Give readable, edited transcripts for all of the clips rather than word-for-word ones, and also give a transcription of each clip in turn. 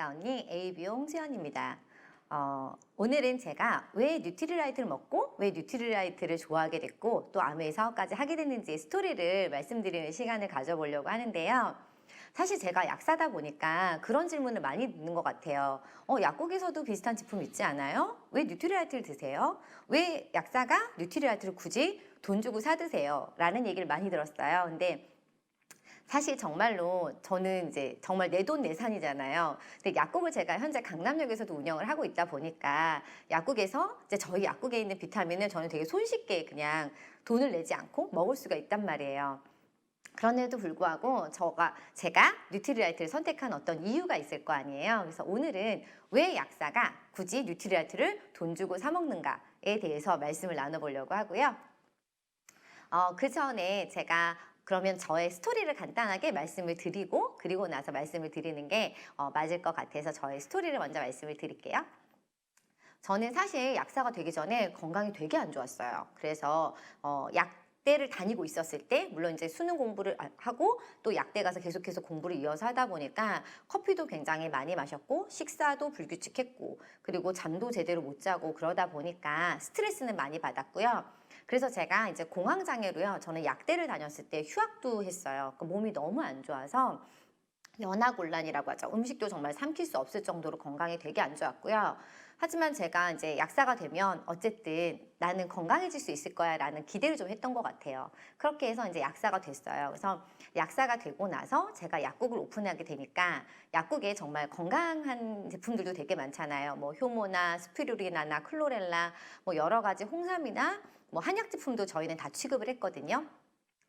언니 ABO 홍지연입니다. 오늘은 제가 왜 뉴트리라이트를 먹고 왜 뉴트리라이트를 좋아하게 됐고 또 아메이 사업까지 하게 됐는지 스토리를 말씀드리는 시간을 가져보려고 하는데요. 사실 제가 약사다 보니까 그런 질문을 많이 듣는 것 같아요. 약국에서도 비슷한 제품 있지 않아요? 왜 뉴트리라이트를 드세요? 왜 약사가 뉴트리라이트를 굳이 돈 주고 사 드세요? 라는 얘기를 많이 들었어요. 근데 사실 정말로 저는 이제 정말 내돈내산이잖아요. 근데 약국을 제가 현재 강남역에서도 운영을 하고 있다 보니까 약국에서 이제 저희 약국에 있는 비타민을 저는 되게 손쉽게 그냥 돈을 내지 않고 먹을 수가 있단 말이에요. 그런데도 불구하고 제가 뉴트리라이트를 선택한 어떤 이유가 있을 거 아니에요. 그래서 오늘은 왜 약사가 굳이 뉴트리라이트를 돈 주고 사 먹는가에 대해서 말씀을 나눠보려고 하고요. 그 전에 제가 그러면 저의 스토리를 간단하게 말씀을 드리고 그리고 나서 말씀을 드리는 게 맞을 것 같아서 저의 스토리를 먼저 말씀을 드릴게요. 저는 사실 약사가 되기 전에 건강이 되게 안 좋았어요. 그래서 약대를 다니고 있었을 때 물론 이제 수능 공부를 하고 또 약대 가서 계속해서 공부를 이어서 하다 보니까 커피도 굉장히 많이 마셨고 식사도 불규칙했고 그리고 잠도 제대로 못 자고 그러다 보니까 스트레스는 많이 받았고요. 그래서 제가 이제 공황장애로요. 저는 약대를 다녔을 때 휴학도 했어요. 그러니까 몸이 너무 안 좋아서 연하곤란이라고 하죠. 음식도 정말 삼킬 수 없을 정도로 건강이 되게 안 좋았고요. 하지만 제가 이제 약사가 되면 어쨌든 나는 건강해질 수 있을 거야 라는 기대를 좀 했던 것 같아요. 그렇게 해서 이제 약사가 됐어요. 그래서 약사가 되고 나서 제가 약국을 오픈하게 되니까 약국에 정말 건강한 제품들도 되게 많잖아요. 뭐 효모나 스피루리나나 클로렐라 뭐 여러 가지 홍삼이나 뭐 한약 제품도 저희는 다 취급을 했거든요.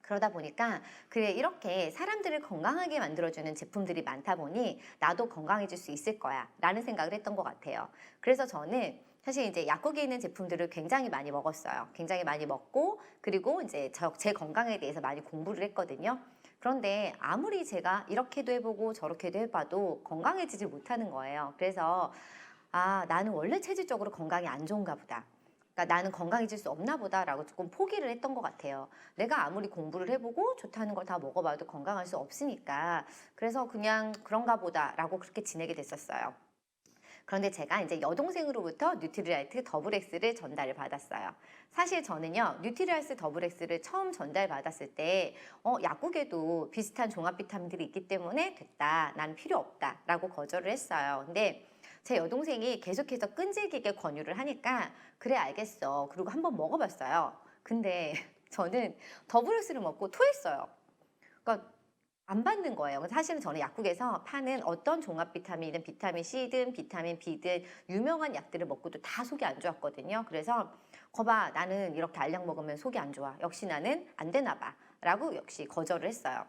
그러다 보니까 그래 이렇게 사람들을 건강하게 만들어주는 제품들이 많다 보니 나도 건강해질 수 있을 거야 라는 생각을 했던 것 같아요. 그래서 저는 사실 이제 약국에 있는 제품들을 굉장히 많이 먹었어요. 굉장히 많이 먹고 그리고 이제 제 건강에 대해서 많이 공부를 했거든요. 그런데 아무리 제가 이렇게도 해보고 저렇게도 해봐도 건강해지질 못하는 거예요. 그래서 나는 원래 체질적으로 건강이 안 좋은가 보다. 그러니까 나는 건강해질 수 없나 보다라고 조금 포기를 했던 것 같아요. 내가 아무리 공부를 해보고 좋다는 걸 다 먹어봐도 건강할 수 없으니까 그래서 그냥 그런가 보다라고 그렇게 지내게 됐었어요. 그런데 제가 이제 여동생으로부터 뉴트리라이트 더블 X를 전달을 받았어요. 사실 저는요, 뉴트리라이트 더블 X를 처음 전달받았을 때, 약국에도 비슷한 종합 비타민들이 있기 때문에 됐다. 난 필요 없다. 라고 거절을 했어요. 근데 제 여동생이 계속해서 끈질기게 권유를 하니까, 그래, 알겠어. 그리고 한번 먹어봤어요. 근데 저는 더블 X를 먹고 토했어요. 그러니까 안 받는 거예요. 사실은 저는 약국에서 파는 어떤 종합 비타민이든 비타민 C든 비타민 B든 유명한 약들을 먹고도 다 속이 안 좋았거든요. 그래서 거봐 나는 이렇게 알약 먹으면 속이 안 좋아. 역시 나는 안 되나 봐. 라고 역시 거절을 했어요.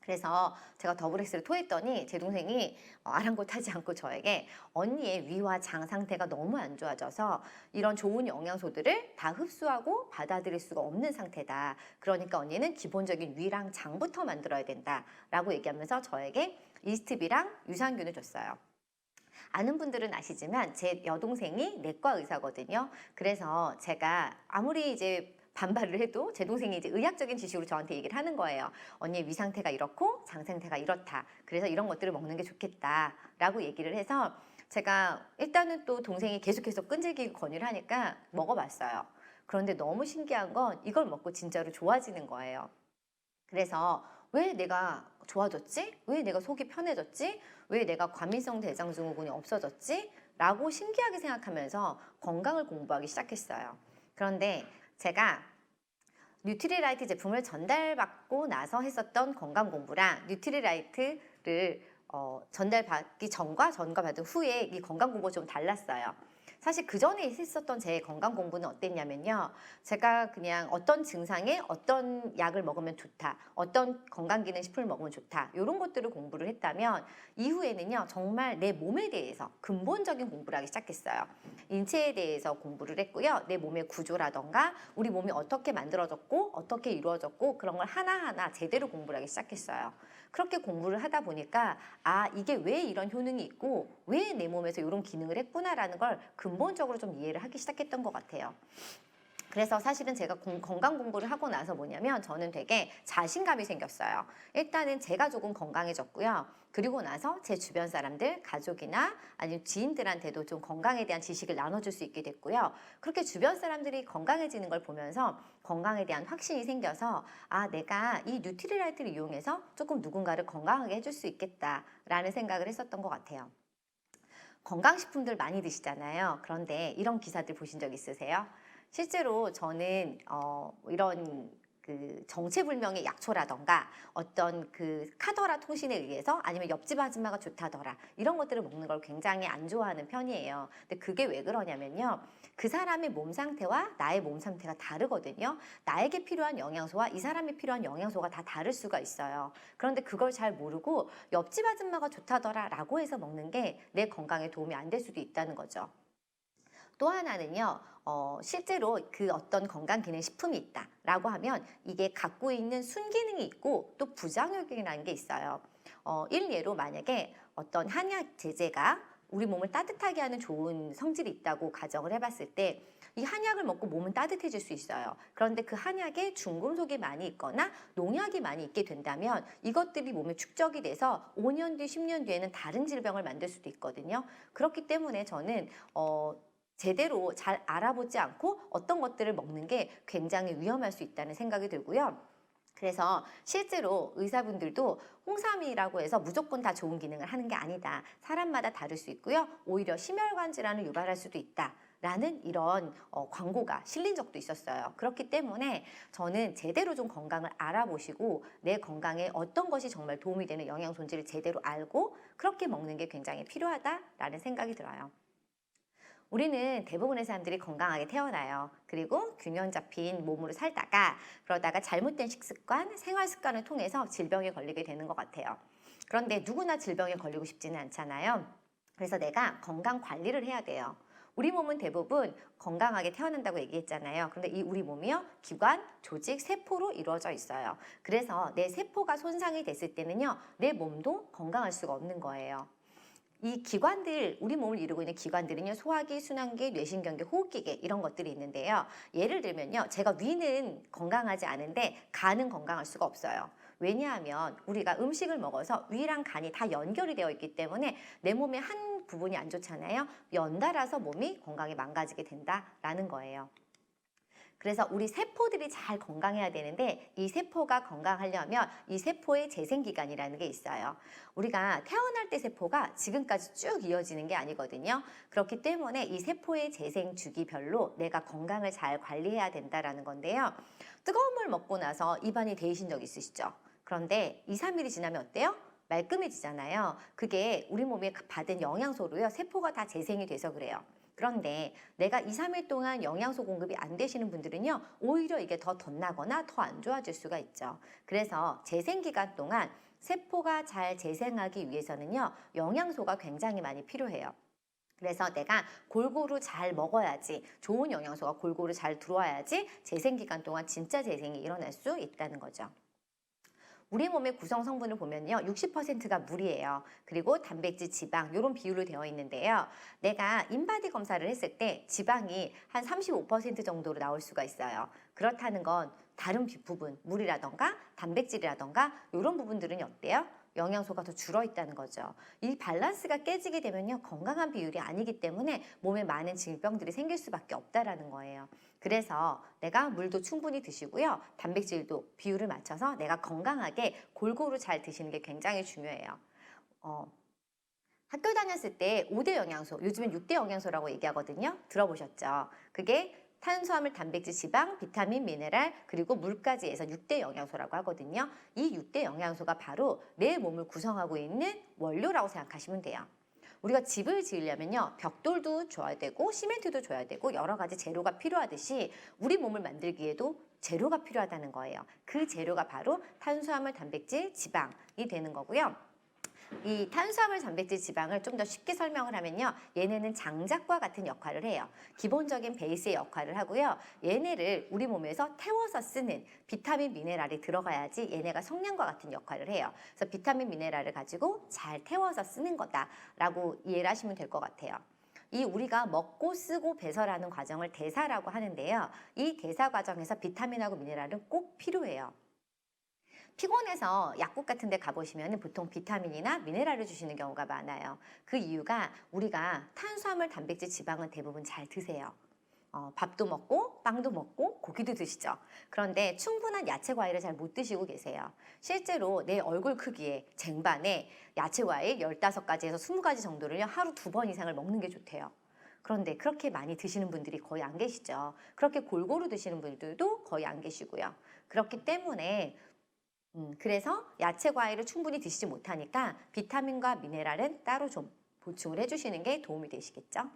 그래서 제가 더블엑스를 토했더니 제 동생이 아랑곳하지 않고 저에게 언니의 위와 장 상태가 너무 안 좋아져서 이런 좋은 영양소들을 다 흡수하고 받아들일 수가 없는 상태다. 그러니까 언니는 기본적인 위랑 장부터 만들어야 된다. 라고 얘기하면서 저에게 이스트비랑 유산균을 줬어요. 아는 분들은 아시지만 제 여동생이 내과 의사거든요. 그래서 제가 아무리 이제 반발을 해도 제 동생이 이제 의학적인 지식으로 저한테 얘기를 하는 거예요. 언니의 위 상태가 이렇고 장 상태가 이렇다. 그래서 이런 것들을 먹는 게 좋겠다. 라고 얘기를 해서 제가 일단은 또 동생이 계속해서 끈질기게 권유를 하니까 먹어봤어요. 그런데 너무 신기한 건 이걸 먹고 진짜로 좋아지는 거예요. 그래서 왜 내가 좋아졌지? 왜 내가 속이 편해졌지? 왜 내가 과민성 대장증후군이 없어졌지? 라고 신기하게 생각하면서 건강을 공부하기 시작했어요. 그런데 제가 뉴트리라이트 제품을 전달받고 나서 했었던 건강 공부랑 뉴트리라이트를 전달받기 전과 전달받은 후에 이 건강 공부가 좀 달랐어요. 사실 그 전에 했었던 제 건강 공부는 어땠냐면요. 제가 그냥 어떤 증상에 어떤 약을 먹으면 좋다. 어떤 건강기능식품을 먹으면 좋다. 이런 것들을 공부를 했다면 이후에는요. 정말 내 몸에 대해서 근본적인 공부를 하기 시작했어요. 인체에 대해서 공부를 했고요. 내 몸의 구조라던가 우리 몸이 어떻게 만들어졌고 어떻게 이루어졌고 그런 걸 하나하나 제대로 공부를 하기 시작했어요. 그렇게 공부를 하다 보니까 이게 왜 이런 효능이 있고 왜 내 몸에서 이런 기능을 했구나라는 걸 근본적으로 좀 이해를 하기 시작했던 것 같아요. 그래서 사실은 제가 건강 공부를 하고 나서 뭐냐면 저는 되게 자신감이 생겼어요. 일단은 제가 조금 건강해졌고요. 그리고 나서 제 주변 사람들, 가족이나 아니면 지인들한테도 좀 건강에 대한 지식을 나눠줄 수 있게 됐고요. 그렇게 주변 사람들이 건강해지는 걸 보면서 건강에 대한 확신이 생겨서 아, 내가 이 뉴트리라이트를 이용해서 조금 누군가를 건강하게 해줄 수 있겠다라는 생각을 했었던 것 같아요. 건강식품들 많이 드시잖아요. 그런데 이런 기사들 보신 적 있으세요? 실제로 저는 이런 그 정체불명의 약초라던가 어떤 그 카더라 통신에 의해서 아니면 옆집 아줌마가 좋다더라 이런 것들을 먹는 걸 굉장히 안 좋아하는 편이에요. 근데 그게 왜 그러냐면요. 그 사람의 몸 상태와 나의 몸 상태가 다르거든요. 나에게 필요한 영양소와 이 사람이 필요한 영양소가 다 다를 수가 있어요. 그런데 그걸 잘 모르고 옆집 아줌마가 좋다더라 라고 해서 먹는 게 내 건강에 도움이 안 될 수도 있다는 거죠. 또 하나는요, 실제로 그 어떤 건강기능식품이 있다라고 하면 이게 갖고 있는 순기능이 있고 또 부작용이라는 게 있어요. 일례로 만약에 어떤 한약 제제가 우리 몸을 따뜻하게 하는 좋은 성질이 있다고 가정을 해봤을 때 이 한약을 먹고 몸은 따뜻해질 수 있어요. 그런데 그 한약에 중금속이 많이 있거나 농약이 많이 있게 된다면 이것들이 몸에 축적이 돼서 5년 뒤, 10년 뒤에는 다른 질병을 만들 수도 있거든요. 그렇기 때문에 저는 제대로 잘 알아보지 않고 어떤 것들을 먹는 게 굉장히 위험할 수 있다는 생각이 들고요. 그래서 실제로 의사분들도 홍삼이라고 해서 무조건 다 좋은 기능을 하는 게 아니다. 사람마다 다를 수 있고요. 오히려 심혈관 질환을 유발할 수도 있다. 라는 이런 광고가 실린 적도 있었어요. 그렇기 때문에 저는 제대로 좀 건강을 알아보시고 내 건강에 어떤 것이 정말 도움이 되는 영양소인지를 제대로 알고 그렇게 먹는 게 굉장히 필요하다라는 생각이 들어요. 우리는 대부분의 사람들이 건강하게 태어나요. 그리고 균형 잡힌 몸으로 살다가 그러다가 잘못된 식습관, 생활 습관을 통해서 질병에 걸리게 되는 것 같아요. 그런데 누구나 질병에 걸리고 싶지는 않잖아요. 그래서 내가 건강 관리를 해야 돼요. 우리 몸은 대부분 건강하게 태어난다고 얘기했잖아요. 그런데 이 우리 몸이요, 기관, 조직, 세포로 이루어져 있어요. 그래서 내 세포가 손상이 됐을 때는요, 내 몸도 건강할 수가 없는 거예요. 이 기관들, 우리 몸을 이루고 있는 기관들은요, 소화기, 순환기, 뇌신경계, 호흡기계 이런 것들이 있는데요. 예를 들면요, 제가 위는 건강하지 않은데 간은 건강할 수가 없어요. 왜냐하면 우리가 음식을 먹어서 위랑 간이 다 연결이 되어 있기 때문에 내 몸의 한 부분이 안 좋잖아요. 연달아서 몸이 건강이 망가지게 된다라는 거예요. 그래서 우리 세포들이 잘 건강해야 되는데 이 세포가 건강하려면 이 세포의 재생기간이라는 게 있어요. 우리가 태어날 때 세포가 지금까지 쭉 이어지는 게 아니거든요. 그렇기 때문에 이 세포의 재생 주기별로 내가 건강을 잘 관리해야 된다는 건데요. 뜨거운 물 먹고 나서 입안이 데이신 적 있으시죠? 그런데 2, 3일이 지나면 어때요? 말끔해지잖아요. 그게 우리 몸에 받은 영양소로요. 세포가 다 재생이 돼서 그래요. 그런데 내가 2, 3일 동안 영양소 공급이 안 되시는 분들은요, 오히려 이게 더 덧나거나 더 안 좋아질 수가 있죠. 그래서 재생기간 동안 세포가 잘 재생하기 위해서는요, 영양소가 굉장히 많이 필요해요. 그래서 내가 골고루 잘 먹어야지, 좋은 영양소가 골고루 잘 들어와야지 재생기간 동안 진짜 재생이 일어날 수 있다는 거죠. 우리 몸의 구성 성분을 보면요, 60%가 물이에요. 그리고 단백질, 지방 이런 비율로 되어 있는데요. 내가 인바디 검사를 했을 때 지방이 한 35% 정도로 나올 수가 있어요. 그렇다는 건 다른 부분, 물이라던가 단백질이라던가 이런 부분들은 어때요? 영양소가 더 줄어 있다는 거죠. 이 밸런스가 깨지게 되면요, 건강한 비율이 아니기 때문에 몸에 많은 질병들이 생길 수밖에 없다라는 거예요. 그래서 내가 물도 충분히 드시고요, 단백질도 비율을 맞춰서 내가 건강하게 골고루 잘 드시는 게 굉장히 중요해요. 학교 다녔을 때 5대 영양소, 요즘엔 6대 영양소라고 얘기하거든요. 들어보셨죠? 그게 탄수화물, 단백질, 지방, 비타민, 미네랄, 그리고 물까지 해서 6대 영양소라고 하거든요. 이 6대 영양소가 바로 내 몸을 구성하고 있는 원료라고 생각하시면 돼요. 우리가 집을 지으려면요, 벽돌도 줘야 되고 시멘트도 줘야 되고 여러 가지 재료가 필요하듯이 우리 몸을 만들기에도 재료가 필요하다는 거예요. 그 재료가 바로 탄수화물, 단백질, 지방이 되는 거고요. 이 탄수화물, 단백질, 지방을 좀 더 쉽게 설명을 하면요, 얘네는 장작과 같은 역할을 해요. 기본적인 베이스의 역할을 하고요, 얘네를 우리 몸에서 태워서 쓰는 비타민, 미네랄이 들어가야지 얘네가 성냥과 같은 역할을 해요. 그래서 비타민, 미네랄을 가지고 잘 태워서 쓰는 거다라고 이해를 하시면 될 것 같아요. 이 우리가 먹고 쓰고 배설하는 과정을 대사라고 하는데요. 이 대사 과정에서 비타민하고 미네랄은 꼭 필요해요. 피곤해서 약국 같은 데 가보시면 보통 비타민이나 미네랄을 주시는 경우가 많아요. 그 이유가 우리가 탄수화물, 단백질, 지방은 대부분 잘 드세요. 밥도 먹고 빵도 먹고 고기도 드시죠. 그런데 충분한 야채 과일을 잘 못 드시고 계세요. 실제로 내 얼굴 크기에 쟁반에 야채 과일 15가지에서 20가지 정도를요 하루 2번 이상을 먹는 게 좋대요. 그런데 그렇게 많이 드시는 분들이 거의 안 계시죠. 그렇게 골고루 드시는 분들도 거의 안 계시고요. 그렇기 때문에 그래서 야채 과일을 충분히 드시지 못하니까 비타민과 미네랄은 따로 좀 보충을 해주시는 게 도움이 되시겠죠.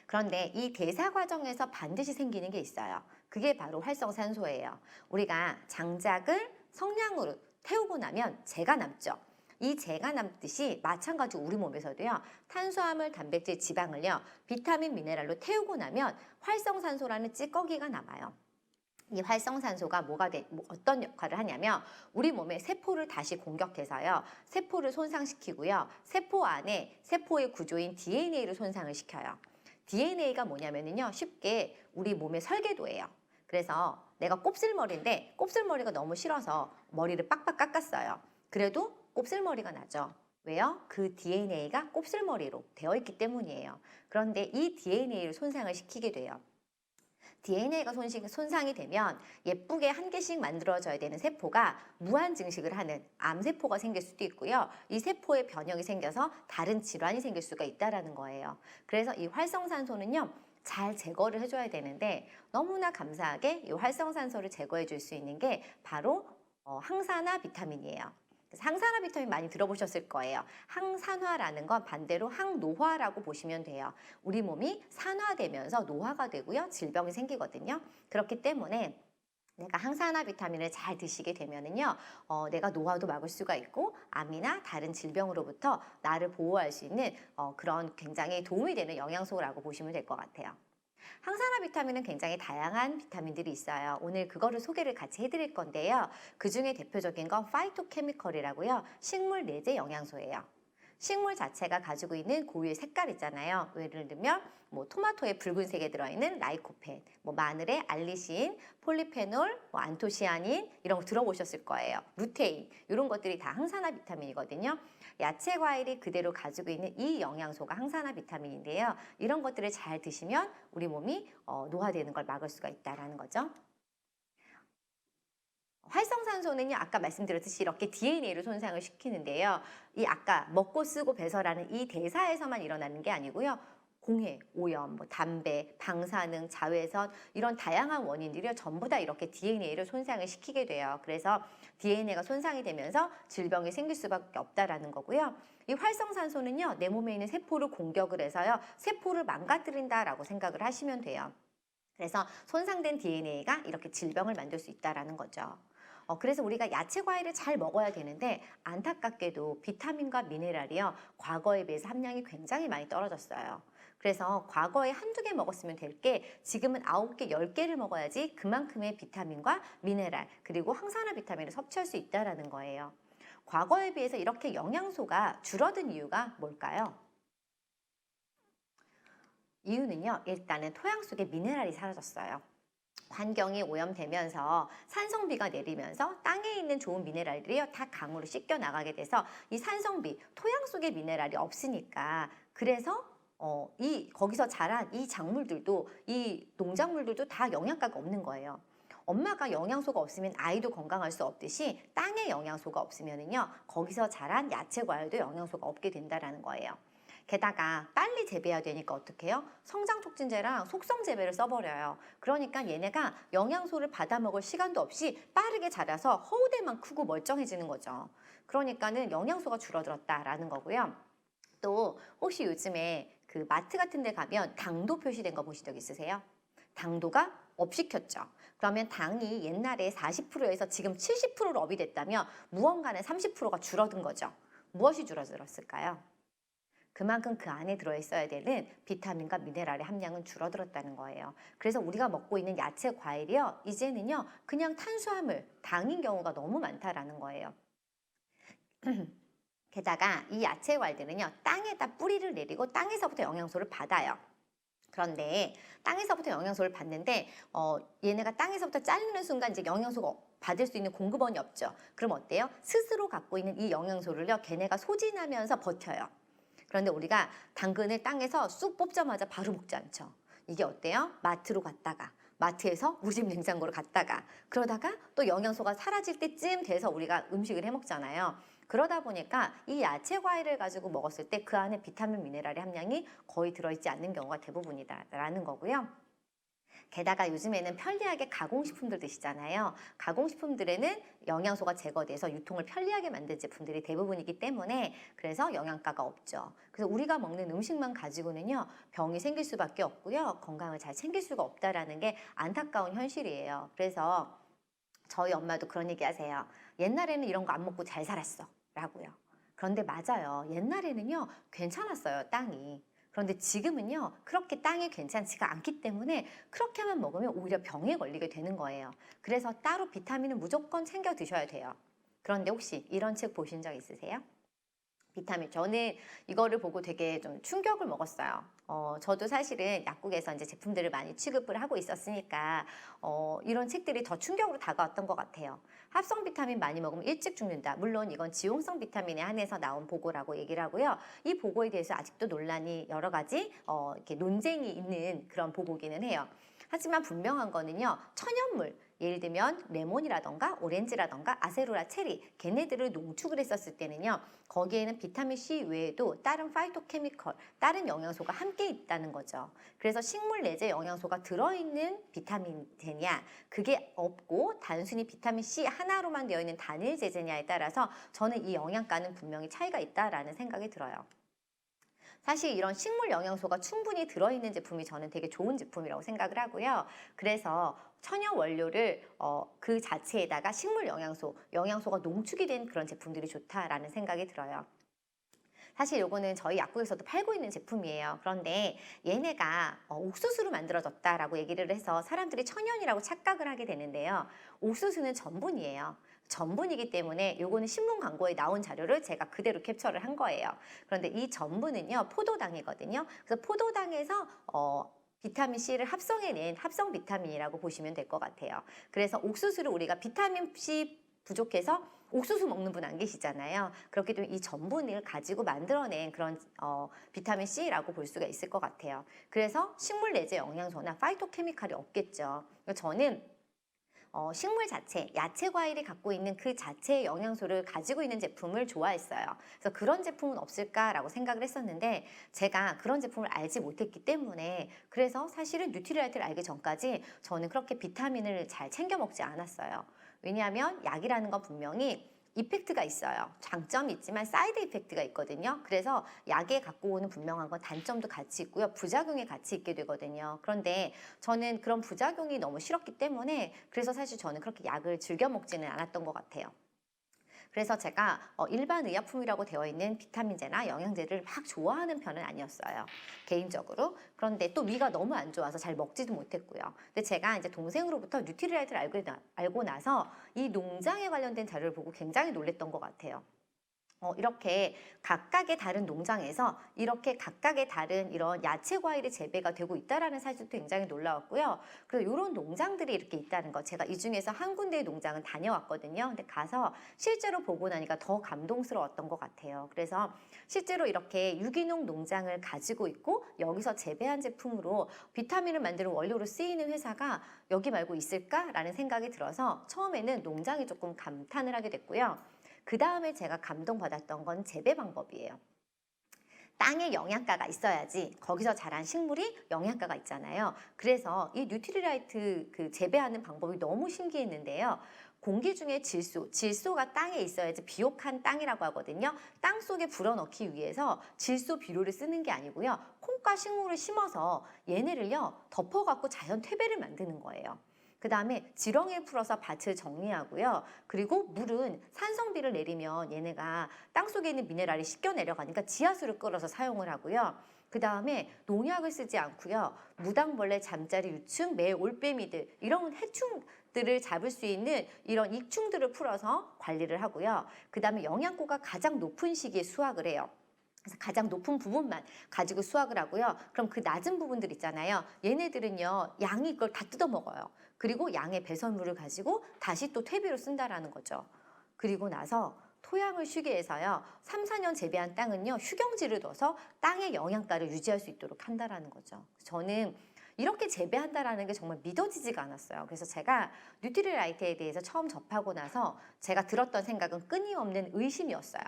그런데 이 대사 과정에서 반드시 생기는 게 있어요. 그게 바로 활성산소예요. 우리가 장작을 성냥으로 태우고 나면 재가 남죠. 이 재가 남듯이 마찬가지로 우리 몸에서도요. 탄수화물, 단백질, 지방을요. 비타민, 미네랄로 태우고 나면 활성산소라는 찌꺼기가 남아요. 이 활성산소가 어떤 역할을 하냐면 우리 몸의 세포를 다시 공격해서요. 세포를 손상시키고요. 세포 안에 세포의 구조인 DNA를 손상을 시켜요. DNA가 뭐냐면요. 쉽게 우리 몸의 설계도예요. 그래서 내가 곱슬머리인데 곱슬머리가 너무 싫어서 머리를 빡빡 깎았어요. 그래도 곱슬머리가 나죠. 왜요? 그 DNA가 곱슬머리로 되어 있기 때문이에요. 그런데 이 DNA를 손상을 시키게 돼요. DNA가 손상이 되면 예쁘게 한 개씩 만들어져야 되는 세포가 무한 증식을 하는 암세포가 생길 수도 있고요. 이 세포에 변형이 생겨서 다른 질환이 생길 수가 있다는 거예요. 그래서 이 활성산소는요. 잘 제거를 해줘야 되는데 너무나 감사하게 이 활성산소를 제거해 줄 수 있는 게 바로 항산화 비타민이에요. 항산화 비타민 많이 들어보셨을 거예요. 항산화라는 건 반대로 항노화라고 보시면 돼요. 우리 몸이 산화되면서 노화가 되고요. 질병이 생기거든요. 그렇기 때문에 내가 항산화 비타민을 잘 드시게 되면은요, 내가 노화도 막을 수가 있고 암이나 다른 질병으로부터 나를 보호할 수 있는 그런 굉장히 도움이 되는 영양소라고 보시면 될 것 같아요. 항산화 비타민은 굉장히 다양한 비타민들이 있어요. 오늘 그거를 소개를 같이 해드릴 건데요. 그 중에 대표적인 건 파이토케미컬이라고요. 식물 내재 영양소예요. 식물 자체가 가지고 있는 고유의 색깔 있잖아요. 예를 들면 토마토에 붉은색에 들어있는 라이코펜, 마늘에 알리신, 폴리페놀, 안토시아닌 이런 거 들어보셨을 거예요. 루테인 이런 것들이 다 항산화 비타민이거든요. 야채 과일이 그대로 가지고 있는 이 영양소가 항산화 비타민인데요. 이런 것들을 잘 드시면 우리 몸이 노화되는 걸 막을 수가 있다는 거죠. 활성산소는요, 아까 말씀드렸듯이 이렇게 DNA를 손상을 시키는데요. 이 아까 먹고 쓰고 배설하는 이 대사에서만 일어나는 게 아니고요. 공해, 오염, 담배, 방사능, 자외선 이런 다양한 원인들이 전부 다 이렇게 DNA를 손상을 시키게 돼요. 그래서 DNA가 손상이 되면서 질병이 생길 수밖에 없다라는 거고요. 이 활성산소는요, 내 몸에 있는 세포를 공격을 해서요, 세포를 망가뜨린다라고 생각을 하시면 돼요. 그래서 손상된 DNA가 이렇게 질병을 만들 수 있다라는 거죠. 그래서 우리가 야채 과일을 잘 먹어야 되는데 안타깝게도 비타민과 미네랄이요. 과거에 비해서 함량이 굉장히 많이 떨어졌어요. 그래서 과거에 한두 개 먹었으면 될 게 지금은 9개, 10개를 먹어야지 그만큼의 비타민과 미네랄 그리고 항산화 비타민을 섭취할 수 있다는 거예요. 과거에 비해서 이렇게 영양소가 줄어든 이유가 뭘까요? 이유는요. 일단은 토양 속에 미네랄이 사라졌어요. 환경이 오염되면서 산성비가 내리면서 땅에 있는 좋은 미네랄들이요 다 강으로 씻겨 나가게 돼서 이 산성비, 토양 속에 미네랄이 없으니까 그래서 거기서 자란 이 작물들도 이 농작물들도 다 영양가가 없는 거예요. 엄마가 영양소가 없으면 아이도 건강할 수 없듯이 땅에 영양소가 없으면은요 거기서 자란 야채 과일도 영양소가 없게 된다라는 거예요. 게다가 빨리 재배해야 되니까 어떻게 해요? 성장촉진제랑 속성재배를 써버려요. 그러니까 얘네가 영양소를 받아먹을 시간도 없이 빠르게 자라서 허우대만 크고 멀쩡해지는 거죠. 그러니까는 영양소가 줄어들었다라는 거고요. 또 혹시 요즘에 그 마트 같은 데 가면 당도 표시된 거 보신 적 있으세요? 당도가 업시켰죠. 그러면 당이 옛날에 40%에서 지금 70%로 업이 됐다면 무언가는 30%가 줄어든 거죠. 무엇이 줄어들었을까요? 그만큼 그 안에 들어있어야 되는 비타민과 미네랄의 함량은 줄어들었다는 거예요. 그래서 우리가 먹고 있는 야채, 과일이요. 이제는요. 그냥 탄수화물, 당인 경우가 너무 많다라는 거예요. 게다가 이 야채 과일들은요, 땅에다 뿌리를 내리고 땅에서부터 영양소를 받아요. 그런데 땅에서부터 영양소를 받는데 얘네가 땅에서부터 자르는 순간 이제 영양소가 받을 수 있는 공급원이 없죠. 그럼 어때요? 스스로 갖고 있는 이 영양소를요, 걔네가 소진하면서 버텨요. 그런데 우리가 당근을 땅에서 쑥 뽑자마자 바로 먹지 않죠. 이게 어때요? 마트로 갔다가 마트에서 우리 집 냉장고로 갔다가 그러다가 또 영양소가 사라질 때쯤 돼서 우리가 음식을 해 먹잖아요. 그러다 보니까 이 야채 과일을 가지고 먹었을 때 그 안에 비타민 미네랄의 함량이 거의 들어있지 않는 경우가 대부분이다라는 거고요. 게다가 요즘에는 편리하게 가공식품들 드시잖아요. 가공식품들에는 영양소가 제거돼서 유통을 편리하게 만든 제품들이 대부분이기 때문에 그래서 영양가가 없죠. 그래서 우리가 먹는 음식만 가지고는요, 병이 생길 수밖에 없고요, 건강을 잘 챙길 수가 없다라는 게 안타까운 현실이에요. 그래서 저희 엄마도 그런 얘기 하세요. 옛날에는 이런 거 안 먹고 잘 살았어 라고요. 그런데 맞아요. 옛날에는요, 괜찮았어요, 땅이. 그런데 지금은요, 그렇게 땅이 괜찮지가 않기 때문에 그렇게만 먹으면 오히려 병에 걸리게 되는 거예요. 그래서 따로 비타민은 무조건 챙겨 드셔야 돼요. 그런데 혹시 이런 책 보신 적 있으세요? 비타민. 저는 이거를 보고 되게 좀 충격을 먹었어요. 저도 사실은 약국에서 이제 제품들을 많이 취급을 하고 있었으니까, 이런 책들이 더 충격으로 다가왔던 것 같아요. 합성 비타민 많이 먹으면 일찍 죽는다. 물론 이건 지용성 비타민에 한해서 나온 보고라고 얘기를 하고요. 이 보고에 대해서 아직도 논란이 여러 가지, 이렇게 논쟁이 있는 그런 보고기는 해요. 하지만 분명한 거는요, 천연물, 예를 들면 레몬이라던가 오렌지라던가 아세로라 체리, 걔네들을 농축을 했었을 때는요, 거기에는 비타민C 외에도 다른 파이토케미컬, 다른 영양소가 함께 있다는 거죠. 그래서 식물 내재 영양소가 들어있는 비타민 제냐, 그게 없고 단순히 비타민C 하나로만 되어 있는 단일 제제냐에 따라서 저는 이 영양가는 분명히 차이가 있다라는 생각이 들어요. 사실 이런 식물 영양소가 충분히 들어있는 제품이 저는 되게 좋은 제품이라고 생각을 하고요. 그래서 천연 원료를 그 자체에다가 식물 영양소가 농축이 된 그런 제품들이 좋다라는 생각이 들어요. 사실 요거는 저희 약국에서도 팔고 있는 제품이에요. 그런데 얘네가 옥수수로 만들어졌다라고 얘기를 해서 사람들이 천연이라고 착각을 하게 되는데요. 옥수수는 전분이에요. 전분이기 때문에 요거는 신문 광고에 나온 자료를 제가 그대로 캡처를 한 거예요. 그런데 이 전분은요, 포도당이거든요. 그래서 포도당에서 비타민C를 합성해낸 합성 비타민이라고 보시면 될 것 같아요. 그래서 옥수수를 우리가 비타민C 부족해서 옥수수 먹는 분 안 계시잖아요. 그렇기 때문에 이 전분을 가지고 만들어낸 그런 비타민C라고 볼 수가 있을 것 같아요. 그래서 식물 내재 영양소나 파이토케미칼이 없겠죠. 저는 식물 자체, 야채 과일이 갖고 있는 그 자체의 영양소를 가지고 있는 제품을 좋아했어요. 그래서 그런 제품은 없을까라고 생각을 했었는데 제가 그런 제품을 알지 못했기 때문에 그래서 사실은 뉴트리라이트를 알기 전까지 저는 그렇게 비타민을 잘 챙겨 먹지 않았어요. 왜냐하면 약이라는 건 분명히 이펙트가 있어요. 장점이 있지만 사이드 이펙트가 있거든요. 그래서 약에 갖고 오는 분명한 건 단점도 같이 있고요. 부작용이 같이 있게 되거든요. 그런데 저는 그런 부작용이 너무 싫었기 때문에 그래서 사실 저는 그렇게 약을 즐겨 먹지는 않았던 것 같아요. 그래서 제가 일반 의약품이라고 되어 있는 비타민제나 영양제를 막 좋아하는 편은 아니었어요. 개인적으로. 그런데 또 위가 너무 안 좋아서 잘 먹지도 못했고요. 근데 제가 이제 동생으로부터 뉴트리라이트를 알고 나서 이 농장에 관련된 자료를 보고 굉장히 놀랬던 것 같아요. 이렇게 각각의 다른 농장에서 이렇게 각각의 다른 이런 야채 과일이 재배가 되고 있다는 사실도 굉장히 놀라웠고요. 그래서 이런 농장들이 이렇게 있다는 거, 제가 이 중에서 한 군데의 농장은 다녀왔거든요. 근데 가서 실제로 보고 나니까 더 감동스러웠던 것 같아요. 그래서 실제로 이렇게 유기농 농장을 가지고 있고 여기서 재배한 제품으로 비타민을 만드는 원료로 쓰이는 회사가 여기 말고 있을까라는 생각이 들어서 처음에는 농장이 조금 감탄을 하게 됐고요. 그 다음에 제가 감동받았던 건 재배 방법이에요. 땅에 영양가가 있어야지 거기서 자란 식물이 영양가가 있잖아요. 그래서 이 뉴트리라이트 그 재배하는 방법이 너무 신기했는데요. 공기 중에 질소가 땅에 있어야지 비옥한 땅이라고 하거든요. 땅 속에 불어넣기 위해서 질소 비료를 쓰는 게 아니고요. 콩과 식물을 심어서 얘네를요, 덮어갖고 자연 퇴배를 만드는 거예요. 그 다음에 지렁이를 풀어서 밭을 정리하고요. 그리고 물은 산성비를 내리면 얘네가 땅속에 있는 미네랄이 씻겨 내려가니까 지하수를 끌어서 사용을 하고요. 그 다음에 농약을 쓰지 않고요. 무당벌레, 잠자리, 유충, 매, 올빼미들 이런 해충 영양들을 잡을 수 있는 이런 익충들을 풀어서 관리를 하고요. 그 다음에 영양고가 가장 높은 시기에 수확을 해요. 그래서 가장 높은 부분만 가지고 수확을 하고요. 그럼 그 낮은 부분들 있잖아요. 얘네들은요, 양이 이걸 다 뜯어 먹어요. 그리고 양의 배설물을 가지고 다시 또 퇴비로 쓴다라는 거죠. 그리고 나서 토양을 쉬게 해서요. 3, 4년 재배한 땅은요. 휴경지를 둬서 땅의 영양가를 유지할 수 있도록 한다라는 거죠. 저는 이렇게 재배한다라는 게 정말 믿어지지가 않았어요. 그래서 제가 뉴트리라이트에 대해서 처음 접하고 나서 제가 들었던 생각은 끊임없는 의심이었어요.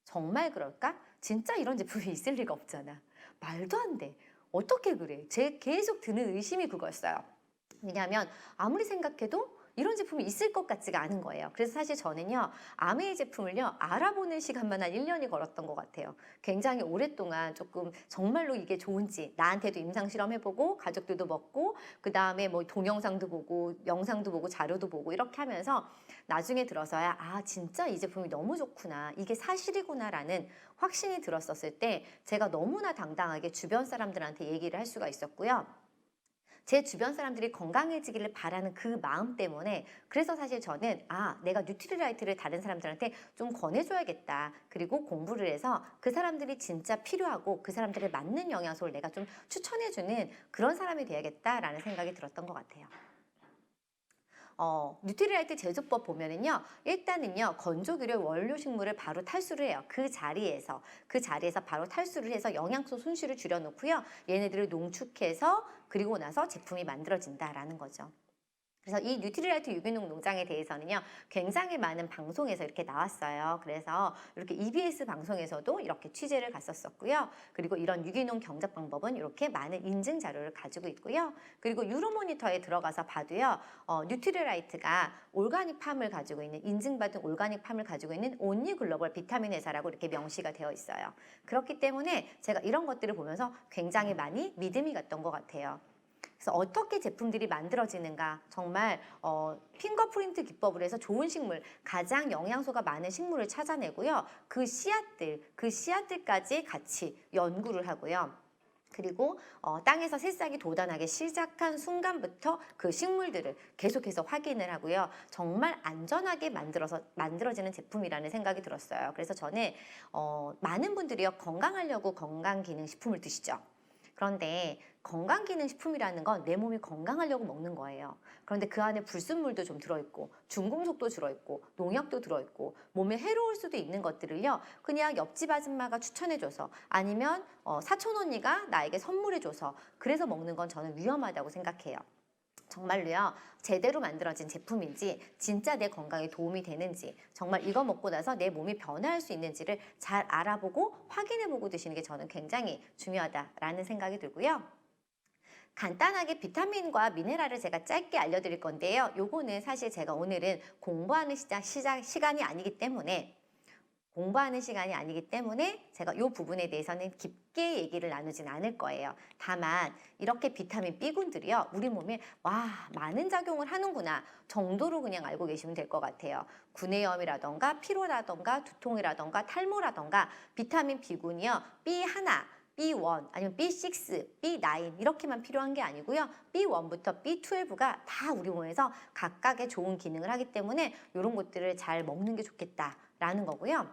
정말 그럴까? 진짜 이런 제품이 있을 리가 없잖아. 말도 안 돼. 어떻게 그래? 제 계속 드는 의심이 그거였어요. 왜냐하면 아무리 생각해도 이런 제품이 있을 것 같지가 않은 거예요. 그래서 사실 저는요, 아메이 제품을요, 알아보는 시간만 한 1년이 걸었던 것 같아요. 굉장히 오랫동안 조금 정말로 이게 좋은지, 나한테도 임상실험해보고, 가족들도 먹고, 그 다음에 뭐 동영상도 보고, 영상도 보고, 자료도 보고, 이렇게 하면서 나중에 들어서야, 아, 진짜 이 제품이 너무 좋구나. 이게 사실이구나라는 확신이 들었었을 때, 제가 너무나 당당하게 주변 사람들한테 얘기를 할 수가 있었고요. 제 주변 사람들이 건강해지기를 바라는 그 마음 때문에 그래서 사실 저는 내가 뉴트리라이트를 다른 사람들한테 좀 권해줘야겠다. 그리고 공부를 해서 그 사람들이 진짜 필요하고 그 사람들에 맞는 영양소를 내가 좀 추천해주는 그런 사람이 돼야겠다라는 생각이 들었던 것 같아요. 뉴트리라이트 제조법 보면은요, 일단은요, 건조기로 원료 식물을 바로 탈수를 해요. 그 자리에서 바로 탈수를 해서 영양소 손실을 줄여놓고요, 얘네들을 농축해서 그리고 나서 제품이 만들어진다라는 거죠. 그래서 이 뉴트리라이트 유기농 농장에 대해서는요, 굉장히 많은 방송에서 이렇게 나왔어요. 그래서 이렇게 EBS 방송에서도 이렇게 취재를 갔었었고요. 그리고 이런 유기농 경작 방법은 이렇게 많은 인증 자료를 가지고 있고요. 그리고 유로모니터에 들어가서 봐도요, 뉴트리라이트가 올가닉 팜을 가지고 있는, 인증받은 올가닉 팜을 가지고 있는 온리 글로벌 비타민 회사라고 이렇게 명시가 되어 있어요. 그렇기 때문에 제가 이런 것들을 보면서 굉장히 많이 믿음이 갔던 것 같아요. 그래서 어떻게 제품들이 만들어지는가, 정말 핑거프린트 기법을 해서 좋은 식물, 가장 영양소가 많은 식물을 찾아내고요. 그 씨앗들까지 같이 연구를 하고요. 그리고 땅에서 새싹이 돋아나기 시작한 순간부터 그 식물들을 계속해서 확인을 하고요. 정말 안전하게 만들어지는 제품이라는 생각이 들었어요. 그래서 저는 많은 분들이요, 건강하려고 건강기능식품을 드시죠. 그런데 건강기능식품이라는 건 내 몸이 건강하려고 먹는 거예요. 그런데 그 안에 불순물도 좀 들어있고 중금속도 들어있고 농약도 들어있고 몸에 해로울 수도 있는 것들을요, 그냥 옆집 아줌마가 추천해줘서 아니면 사촌 언니가 나에게 선물해줘서 그래서 먹는 건 저는 위험하다고 생각해요. 정말로요, 제대로 만들어진 제품인지 진짜 내 건강에 도움이 되는지, 정말 이거 먹고 나서 내 몸이 변화할 수 있는지를 잘 알아보고 확인해보고 드시는 게 저는 굉장히 중요하다라는 생각이 들고요. 간단하게 비타민과 미네랄을 제가 짧게 알려드릴 건데요. 요거는 사실 제가 오늘은 공부하는 시간이 아니기 때문에 제가 이 부분에 대해서는 깊게 얘기를 나누진 않을 거예요. 다만 이렇게 비타민 B군들이요, 우리 몸에 많은 작용을 하는구나 정도로 그냥 알고 계시면 될 것 같아요. 구내염이라던가 피로라던가 두통이라던가 탈모라던가 비타민 B군이요, B1, B1 아니면 B6, B9 이렇게만 필요한 게 아니고요. B1부터 B12가 다 우리 몸에서 각각의 좋은 기능을 하기 때문에 이런 것들을 잘 먹는 게 좋겠다라는 거고요.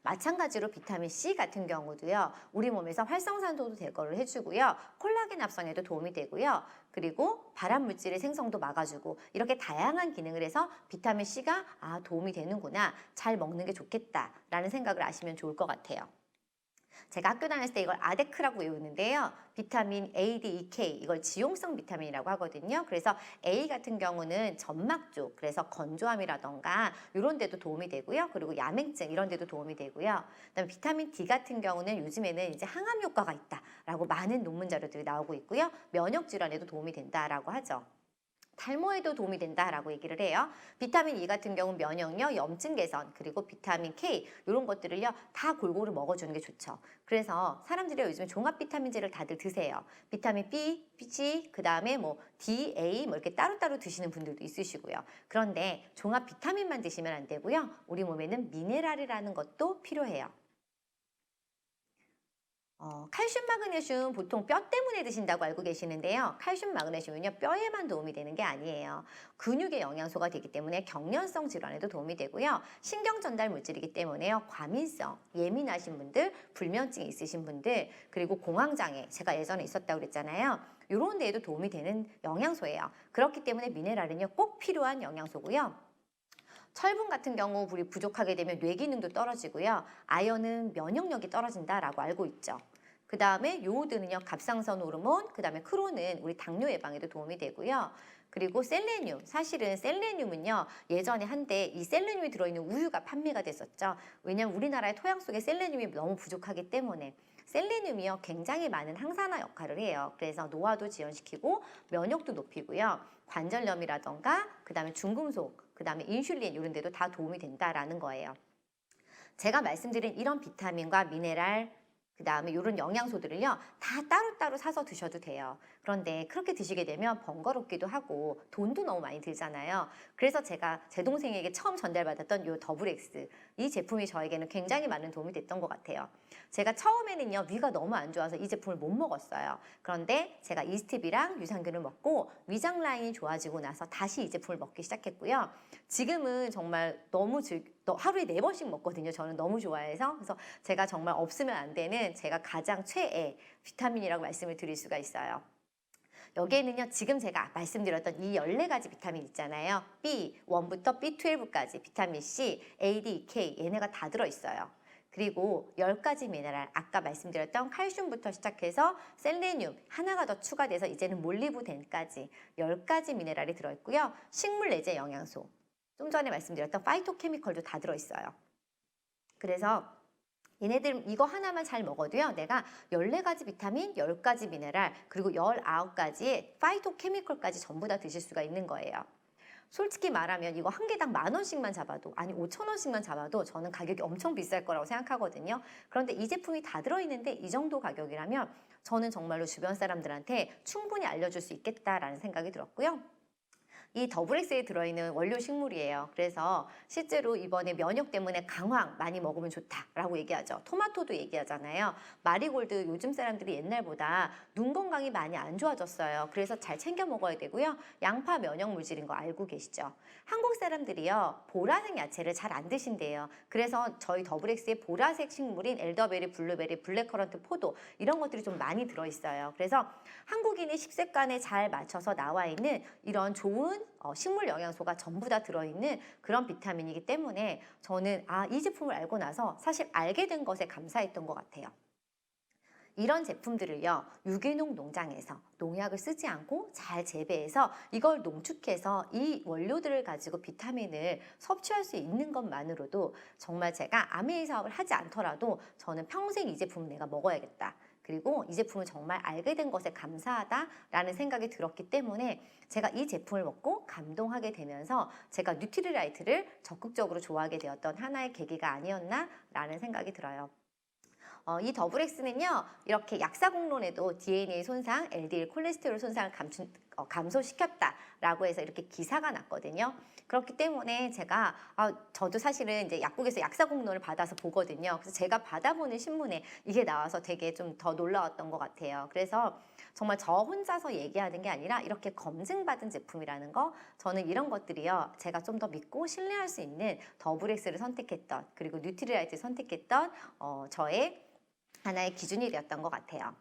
마찬가지로 비타민 C 같은 경우도요, 우리 몸에서 활성산소도 제거를 해주고요, 콜라겐 합성에도 도움이 되고요, 그리고 발암물질의 생성도 막아주고, 이렇게 다양한 기능을 해서 비타민 C가 도움이 되는구나, 잘 먹는 게 좋겠다라는 생각을 아시면 좋을 것 같아요. 제가 학교 다녔을 때 이걸 아데크라고 외우는데요. 비타민 A, D, E, K, 이걸 지용성 비타민이라고 하거든요. 그래서 A 같은 경우는 점막 쪽, 그래서 건조함이라던가 이런 데도 도움이 되고요. 그리고 야맹증 이런 데도 도움이 되고요. 그다음에 비타민 D 같은 경우는 요즘에는 이제 항암 효과가 있다라고 많은 논문 자료들이 나오고 있고요. 면역 질환에도 도움이 된다라고 하죠. 탈모에도 도움이 된다라고 얘기를 해요. 비타민 E 같은 경우는 면역력, 염증 개선, 그리고 비타민 K 이런 것들을요, 다 골고루 먹어주는 게 좋죠. 그래서 사람들이 요즘에 종합 비타민제를 다들 드세요. 비타민 B, C, 그 다음에 뭐 D, A 뭐 이렇게 따로따로 드시는 분들도 있으시고요. 그런데 종합 비타민만 드시면 안 되고요. 우리 몸에는 미네랄이라는 것도 필요해요. 칼슘, 마그네슘 보통 뼈 때문에 드신다고 알고 계시는데요. 칼슘, 마그네슘은요, 뼈에만 도움이 되는 게 아니에요. 근육의 영양소가 되기 때문에 경련성 질환에도 도움이 되고요. 신경 전달 물질이기 때문에요. 과민성, 예민하신 분들, 불면증이 있으신 분들, 그리고 공황장애, 제가 예전에 있었다고 그랬잖아요. 이런 데에도 도움이 되는 영양소예요. 그렇기 때문에 미네랄은요, 꼭 필요한 영양소고요. 철분 같은 경우 우리 부족하게 되면 뇌 기능도 떨어지고요. 아연은 면역력이 떨어진다라고 알고 있죠. 그 다음에 요오드는요, 갑상선 호르몬, 그 다음에 크론은 우리 당뇨 예방에도 도움이 되고요. 그리고 셀레늄, 사실은 셀레늄은요, 예전에 한때 이 셀레늄이 들어있는 우유가 판매가 됐었죠. 왜냐면 우리나라의 토양 속에 셀레늄이 너무 부족하기 때문에. 셀레늄이요, 굉장히 많은 항산화 역할을 해요. 그래서 노화도 지연시키고 면역도 높이고요. 관절염이라던가 그 다음에 중금속, 그 다음에 인슐린 이런 데도 다 도움이 된다라는 거예요. 제가 말씀드린 이런 비타민과 미네랄, 그 다음에 이런 영양소들을요, 다 따로따로 사서 드셔도 돼요. 그런데 그렇게 드시게 되면 번거롭기도 하고 돈도 너무 많이 들잖아요. 그래서 제가 제 동생에게 처음 전달받았던 이 더블엑스, 이 제품이 저에게는 굉장히 많은 도움이 됐던 것 같아요. 제가 처음에는요, 위가 너무 안 좋아서 이 제품을 못 먹었어요. 그런데 제가 이스티비랑 유산균을 먹고 위장 라인이 좋아지고 나서 다시 이 제품을 먹기 시작했고요. 지금은 정말 너무 하루에 4번씩 먹거든요. 저는 너무 좋아해서. 그래서 제가 정말 없으면 안 되는 제가 가장 최애 비타민이라고 말씀을 드릴 수가 있어요. 여기에는요, 지금 제가 말씀드렸던 이 14가지 비타민 있잖아요. B1부터 B12까지 비타민 C, A, D, K 얘네가 다 들어있어요. 그리고 10가지 미네랄, 아까 말씀드렸던 칼슘부터 시작해서 셀레늄 하나가 더 추가돼서 이제는 몰리브덴까지 10가지 미네랄이 들어있고요. 식물 내재 영양소, 좀 전에 말씀드렸던 파이토케미컬도 다 들어있어요. 그래서 얘네들 이거 하나만 잘 먹어도요, 내가 14가지 비타민, 10가지 미네랄, 그리고 19가지의 파이토케미컬까지 전부 다 드실 수가 있는 거예요. 솔직히 말하면 이거 한 개당 10,000원씩만 잡아도, 아니 5,000원씩만 잡아도 저는 가격이 엄청 비쌀 거라고 생각하거든요. 그런데 이 제품이 다 들어있는데 이 정도 가격이라면 저는 정말로 주변 사람들한테 충분히 알려줄 수 있겠다라는 생각이 들었고요. 이 더블엑스에 들어있는 원료 식물이에요. 그래서 실제로 이번에 면역 때문에 강황 많이 먹으면 좋다라고 얘기하죠. 토마토도 얘기하잖아요. 마리골드, 요즘 사람들이 옛날보다 눈 건강이 많이 안 좋아졌어요. 그래서 잘 챙겨 먹어야 되고요. 양파 면역 물질인 거 알고 계시죠? 한국 사람들이요, 보라색 야채를 잘 안 드신대요. 그래서 저희 더블엑스에 보라색 식물인 엘더베리, 블루베리, 블랙커런트, 포도 이런 것들이 좀 많이 들어있어요. 그래서 한국인의 식습관에 잘 맞춰서 나와 있는 이런 좋은 식물 영양소가 전부 다 들어있는 그런 비타민이기 때문에 저는 이 제품을 알고 나서 사실 알게 된 것에 감사했던 것 같아요. 이런 제품들을요, 유기농 농장에서 농약을 쓰지 않고 잘 재배해서 이걸 농축해서 이 원료들을 가지고 비타민을 섭취할 수 있는 것만으로도 정말 제가 아메이 사업을 하지 않더라도 저는 평생 이 제품을 내가 먹어야겠다. 그리고 이 제품을 정말 알게 된 것에 감사하다라는 생각이 들었기 때문에 제가 이 제품을 먹고 감동하게 되면서 제가 뉴트리라이트를 적극적으로 좋아하게 되었던 하나의 계기가 아니었나라는 생각이 들어요. 이 더블엑스는요, 이렇게 약사공론에도 DNA 손상, LDL 콜레스테롤 손상을 감소시켰다라고 해서 이렇게 기사가 났거든요. 그렇기 때문에 제가 저도 사실은 이제 약국에서 약사공론을 받아서 보거든요. 그래서 제가 받아보는 신문에 이게 나와서 되게 좀 더 놀라웠던 것 같아요. 그래서 정말 저 혼자서 얘기하는 게 아니라 이렇게 검증받은 제품이라는 거, 저는 이런 것들이요, 제가 좀 더 믿고 신뢰할 수 있는 더블엑스를 선택했던, 그리고 뉴트리라이트를 선택했던 저의 하나의 기준이 되었던 것 같아요.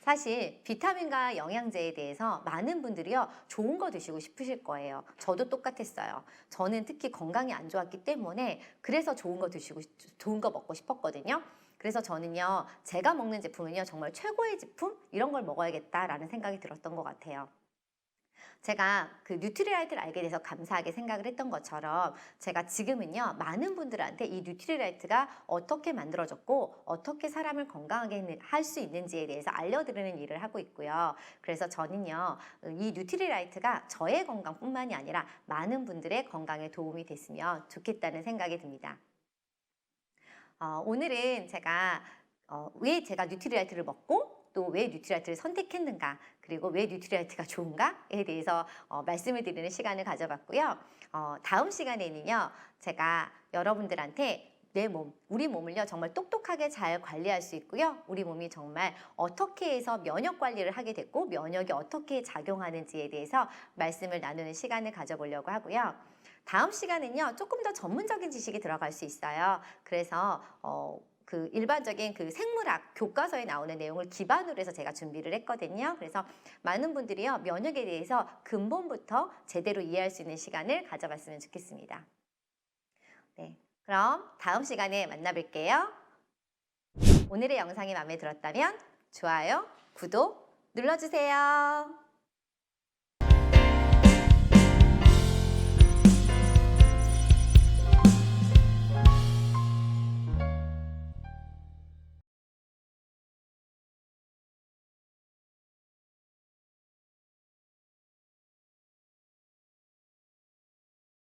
사실 비타민과 영양제에 대해서 많은 분들이요, 좋은 거 드시고 싶으실 거예요. 저도 똑같았어요. 저는 특히 건강이 안 좋았기 때문에 그래서 좋은 거 먹고 싶었거든요. 그래서 저는요, 제가 먹는 제품은요, 정말 최고의 제품? 이런 걸 먹어야겠다라는 생각이 들었던 것 같아요. 제가 그 뉴트리라이트를 알게 돼서 감사하게 생각을 했던 것처럼 제가 지금은요, 많은 분들한테 이 뉴트리라이트가 어떻게 만들어졌고 어떻게 사람을 건강하게 할 수 있는지에 대해서 알려드리는 일을 하고 있고요. 그래서 저는요, 이 뉴트리라이트가 저의 건강뿐만이 아니라 많은 분들의 건강에 도움이 됐으면 좋겠다는 생각이 듭니다. 오늘은 제가 왜 제가 뉴트리라이트를 먹고 또 왜 뉴트리라이트를 선택했는가, 그리고 왜 뉴트리라이트가 좋은가에 대해서 말씀을 드리는 시간을 가져봤고요. 다음 시간에는요, 제가 여러분들한테 내 몸, 우리 몸을요 정말 똑똑하게 잘 관리할 수 있고요. 우리 몸이 정말 어떻게 해서 면역 관리를 하게 됐고 면역이 어떻게 작용하는지에 대해서 말씀을 나누는 시간을 가져보려고 하고요. 다음 시간은요 조금 더 전문적인 지식이 들어갈 수 있어요. 그래서 그 일반적인 그 생물학 교과서에 나오는 내용을 기반으로 해서 제가 준비를 했거든요. 그래서 많은 분들이요 면역에 대해서 근본부터 제대로 이해할 수 있는 시간을 가져봤으면 좋겠습니다. 네, 그럼 다음 시간에 만나뵐게요. 오늘의 영상이 마음에 들었다면 좋아요, 구독 눌러주세요.